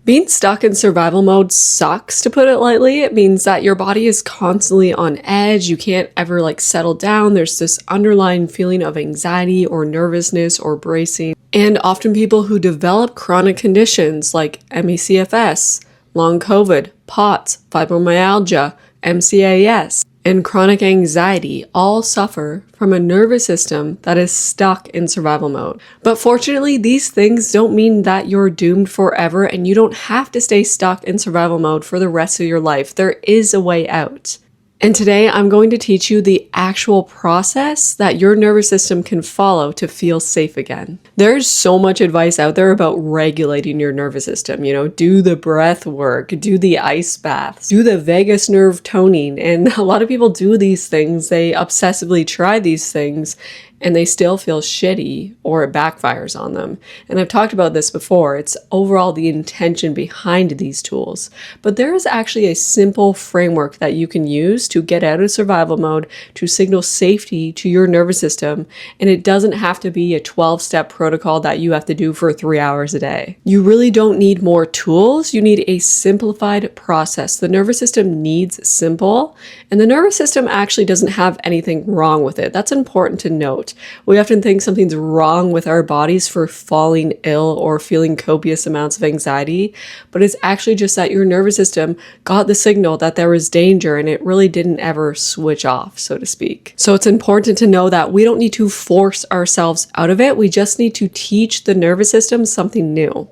Being stuck in survival mode sucks, to put it lightly. It means that your body is constantly on edge. You can't ever settle down. There's this underlying feeling of anxiety or nervousness or bracing. And often people who develop chronic conditions like ME/CFS, long COVID, POTS, fibromyalgia, MCAS, and chronic anxiety all suffer from a nervous system that is stuck in survival mode. But fortunately, these things don't mean that you're doomed forever and you don't have to stay stuck in survival mode for the rest of your life. There is a way out. And today I'm going to teach you the actual process that your nervous system can follow to feel safe again. There's so much advice out there about regulating your nervous system. Do the breath work, do the ice baths, do the vagus nerve toning. And a lot of people do these things. They obsessively try these things and they still feel shitty or it backfires on them. And I've talked about this before. It's overall the intention behind these tools. But there is actually a simple framework that you can use to get out of survival mode, to signal safety to your nervous system. And it doesn't have to be a 12-step protocol that you have to do for 3 hours a day. You really don't need more tools. You need a simplified process. The nervous system needs simple, and the nervous system actually doesn't have anything wrong with it. That's important to note. We often think something's wrong with our bodies for falling ill or feeling copious amounts of anxiety, but it's actually just that your nervous system got the signal that there was danger and it really didn't ever switch off, so to speak. So it's important to know that we don't need to force ourselves out of it. We just need to teach the nervous system something new.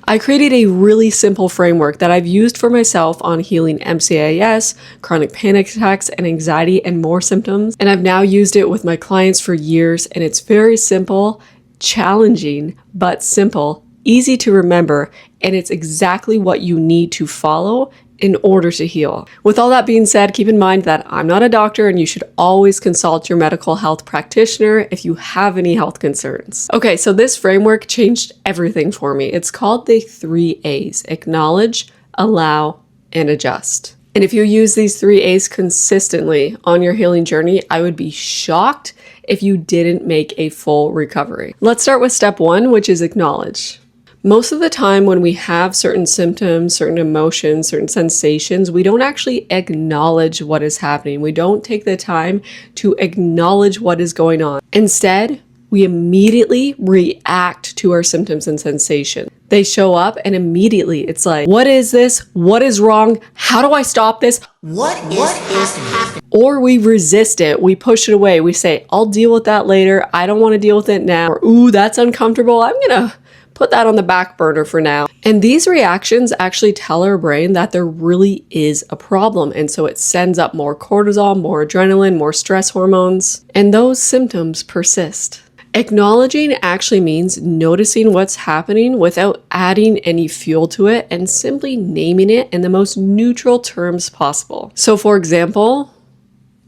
I created a really simple framework that I've used for myself on healing MCAS, chronic panic attacks, and anxiety and more symptoms. And I've now used it with my clients for years, and it's very simple, challenging, but simple, easy to remember, and it's exactly what you need to follow in order to heal. With all that being said, keep in mind that I'm not a doctor and you should always consult your medical health practitioner if you have any health concerns. Okay, so this framework changed everything for me. It's called the 3 A's: acknowledge, allow, and adjust. And if you use these 3 A's consistently on your healing journey, I would be shocked if you didn't make a full recovery. Let's start with step 1, which is acknowledge. Most of the time when we have certain symptoms, certain emotions, certain sensations, we don't actually acknowledge what is happening. We don't take the time to acknowledge what is going on. Instead, we immediately react to our symptoms and sensations. They show up and immediately it's like, what is this? What is wrong? How do I stop this? What is happening? Or we resist it. We push it away. We say, I'll deal with that later. I don't want to deal with it now. Or, ooh, that's uncomfortable. I'm going to put that on the back burner for now. And these reactions actually tell our brain that there really is a problem. And so it sends up more cortisol, more adrenaline, more stress hormones, and those symptoms persist. Acknowledging actually means noticing what's happening without adding any fuel to it and simply naming it in the most neutral terms possible. So for example,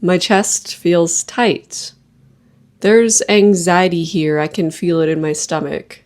my chest feels tight. There's anxiety here. I can feel it in my stomach.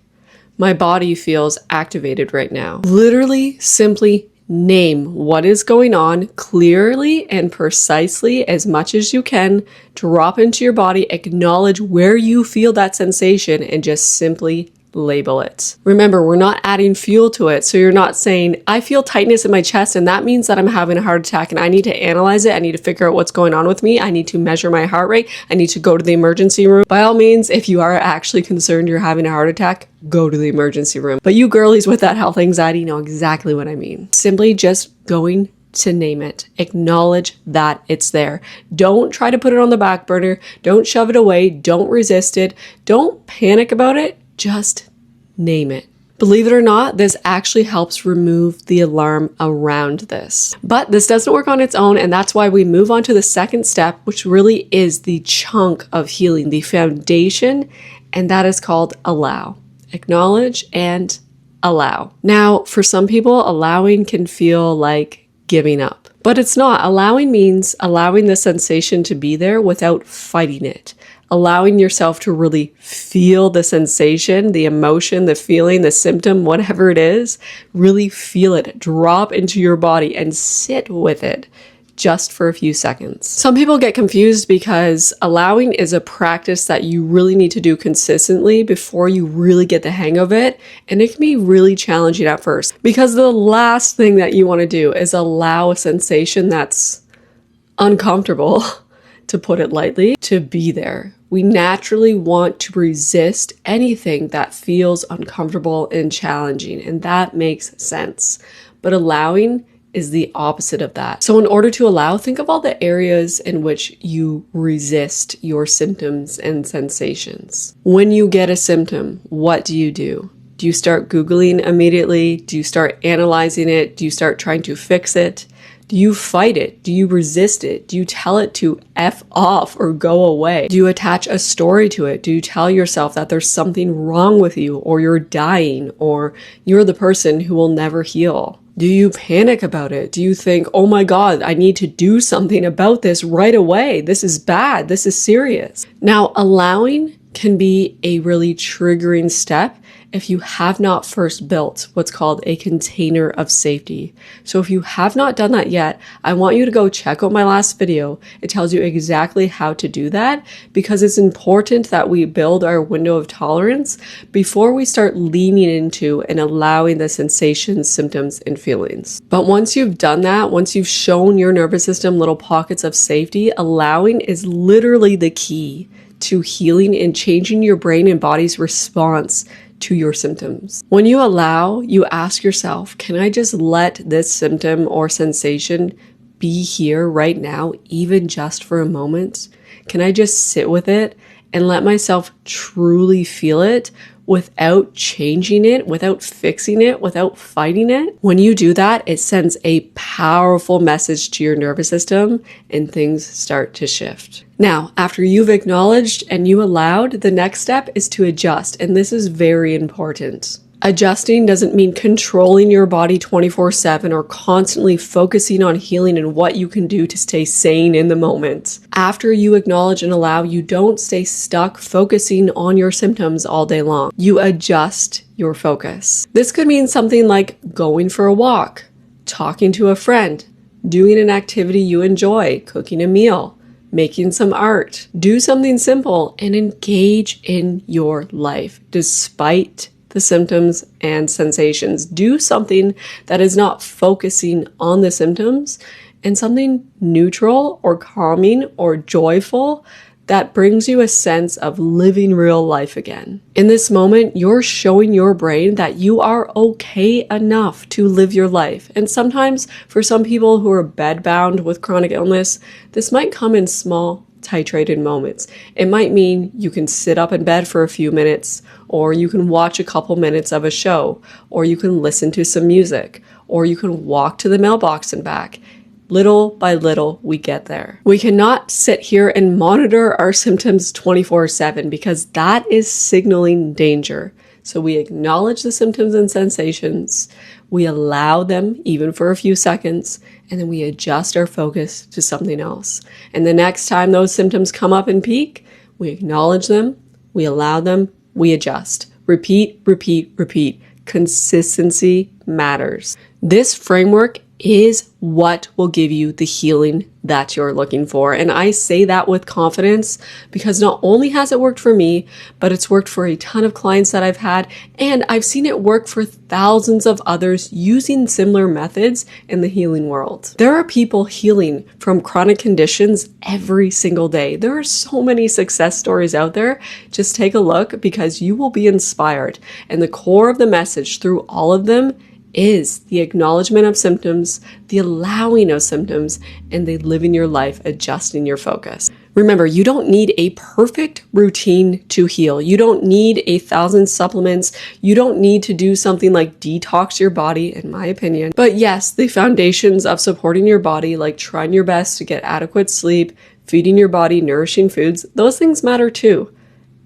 My body feels activated right now. Literally, simply name what is going on clearly and precisely as much as you can. Drop into your body, acknowledge where you feel that sensation, and just simply label it. Remember, we're not adding fuel to it. So you're not saying, I feel tightness in my chest and that means that I'm having a heart attack and I need to analyze it. I need to figure out what's going on with me. I need to measure my heart rate. I need to go to the emergency room. By all means, if you are actually concerned you're having a heart attack, go to the emergency room. But you girlies with that health anxiety know exactly what I mean. Simply just going to name it. Acknowledge that it's there. Don't try to put it on the back burner. Don't shove it away. Don't resist it. Don't panic about it. Just name it. Believe it or not, this actually helps remove the alarm around this. But this doesn't work on its own, and that's why we move on to the second step, which really is the chunk of healing, the foundation, and that is called allow. Acknowledge and allow. Now, for some people, allowing can feel like giving up, but it's not. Allowing means allowing the sensation to be there without fighting it. Allowing yourself to really feel the sensation, the emotion, the feeling, the symptom, whatever it is, really feel it, drop into your body and sit with it. just for a few seconds. Some people get confused because allowing is a practice that you really need to do consistently before you really get the hang of it. And it can be really challenging at first because the last thing that you want to do is allow a sensation that's uncomfortable, to put it lightly, to be there. We naturally want to resist anything that feels uncomfortable and challenging, and that makes sense. But allowing is the opposite of that. So in order to allow, think of all the areas in which you resist your symptoms and sensations. When you get a symptom, what do? Do you start Googling immediately? Do you start analyzing it? Do you start trying to fix it? Do you fight it? Do you resist it? Do you tell it to F off or go away? Do you attach a story to it? Do you tell yourself that there's something wrong with you, or you're dying, or you're the person who will never heal? Do you panic about it? Do you think, oh my God, I need to do something about this right away. This is bad. This is serious. Now, allowing can be a really triggering step if you have not first built what's called a container of safety. So if you have not done that yet, I want you to go check out my last video. It tells you exactly how to do that, because it's important that we build our window of tolerance before we start leaning into and allowing the sensations, symptoms, and feelings. But once you've done that, once you've shown your nervous system little pockets of safety, allowing is literally the key to healing and changing your brain and body's response to your symptoms. When you allow, you ask yourself, can I just let this symptom or sensation be here right now, even just for a moment? Can I just sit with it and let myself truly feel it without changing it, without fixing it, without fighting it? When you do that, it sends a powerful message to your nervous system and things start to shift. Now, after you've acknowledged and you allowed, the next step is to adjust, and this is very important. Adjusting doesn't mean controlling your body 24/7 or constantly focusing on healing and what you can do to stay sane in the moment. After you acknowledge and allow, you don't stay stuck focusing on your symptoms all day long. You adjust your focus. This could mean something like going for a walk, talking to a friend, doing an activity you enjoy, cooking a meal, making some art. Do something simple and engage in your life despite the symptoms and sensations. Do something that is not focusing on the symptoms, and something neutral or calming or joyful that brings you a sense of living real life again. In this moment, you're showing your brain that you are okay enough to live your life. And sometimes for some people who are bedbound with chronic illness, this might come in small, titrated moments. It might mean you can sit up in bed for a few minutes, or you can watch a couple minutes of a show, or you can listen to some music, or you can walk to the mailbox and back. Little by little, we get there. We cannot sit here and monitor our symptoms 24/7 because that is signaling danger. So we acknowledge the symptoms and sensations, we allow them even for a few seconds, and then we adjust our focus to something else. And the next time those symptoms come up and peak, we acknowledge them, we allow them, we adjust. Repeat, repeat, repeat. Consistency matters. This framework is what will give you the healing that you're looking for. And I say that with confidence because not only has it worked for me, but it's worked for a ton of clients that I've had, and I've seen it work for thousands of others using similar methods in the healing world. There are people healing from chronic conditions every single day. There are so many success stories out there. Just take a look because you will be inspired. And the core of the message through all of them is the acknowledgement of symptoms, the allowing of symptoms, and the living your life, adjusting your focus. Remember, you don't need a perfect routine to heal. You don't need 1,000 supplements. You don't need to do something like detox your body, in my opinion. But yes, the foundations of supporting your body, like trying your best to get adequate sleep, feeding your body nourishing foods, those things matter too.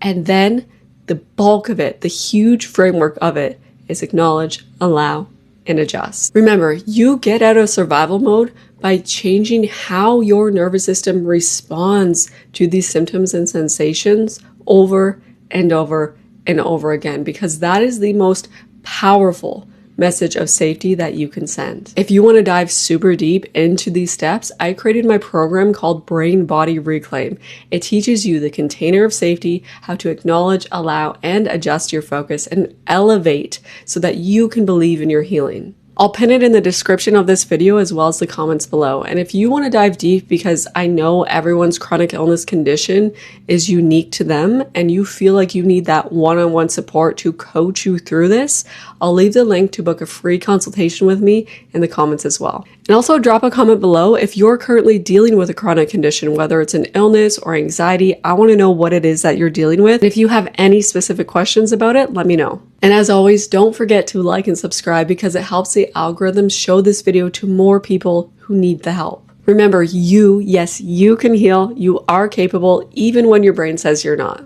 And then the bulk of it, the huge framework of it, is acknowledge, allow, and adjust. Remember, you get out of survival mode by changing how your nervous system responds to these symptoms and sensations over and over and over again, because that is the most powerful message of safety that you can send. If you want to dive super deep into these steps, I created my program called Brain Body Reclaim. It teaches you the container of safety, how to acknowledge, allow, and adjust your focus and elevate so that you can believe in your healing. I'll pin it in the description of this video as well as the comments below. And if you want to dive deep, because I know everyone's chronic illness condition is unique to them and you feel like you need that one-on-one support to coach you through this, I'll leave the link to book a free consultation with me in the comments as well. And also drop a comment below if you're currently dealing with a chronic condition, whether it's an illness or anxiety. I want to know what it is that you're dealing with. If you have any specific questions about it, let me know. And as always, don't forget to like and subscribe because it helps the algorithms show this video to more people who need the help. Remember, yes, you can heal. You are capable even when your brain says you're not.